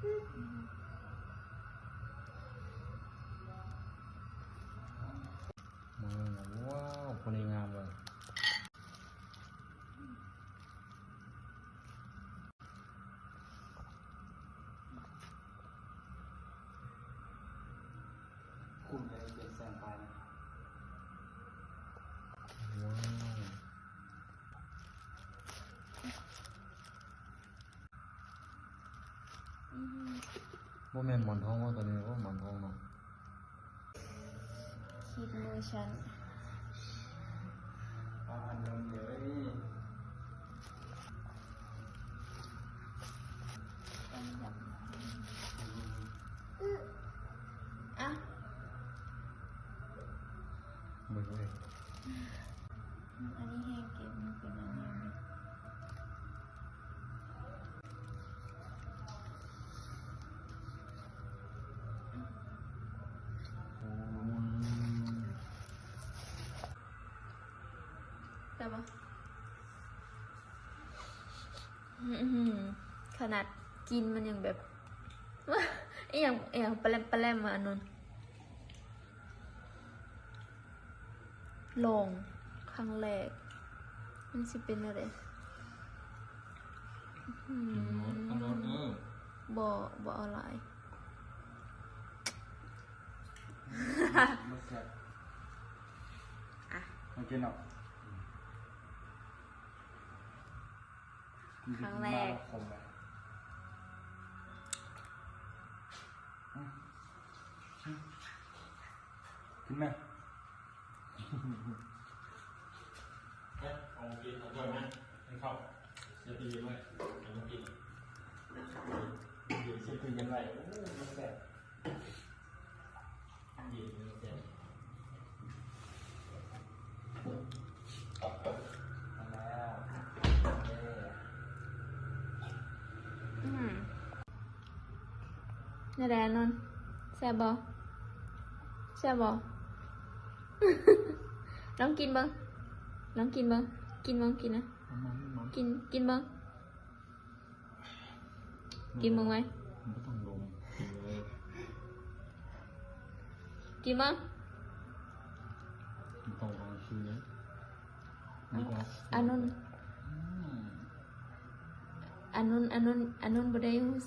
ว้าวพอดีงามเลยคุณเลยเปลี่ยนแสงไปนะว้าวโมเมนต์หมอนทองว่าตัวนี้ว่าหมอนทองเนาะคิดมือฉันอันเดิมเลยนี่ต้องแบบอ่ะ มือเลย อันนี้แห้งเก็บมันเป็นอะไรไหมได้ปะขนาดกินมันยังแบบไอ้อย่างปลาแรมมาอันนั้นลงครั้งแรกมันสิเป็นอะไรบ่อะไร มาแซ่บ อ่ะ มากินหรอก ครั้งแรก คมเลยกินไหมเอากินเอาด้วยไหมให้เข้าเสียดีด้วยเอากิน เดี๋ยวเช็คคือยังไงโอ้มาแซ่บ เย็นเลยเจ๊ มาแล้วเย้ นี่แหละนนแซ่บบ่แซ่บบ่ลองกินบ้างลองกินบ้างกินบ้างกินนะกินบ้างกินบ้างไหม ไม่ต้องลงกินเลย กินบ้าง ไม่ต้องเอาชื่อเลย อันนู้นบ่ได้รู้สึก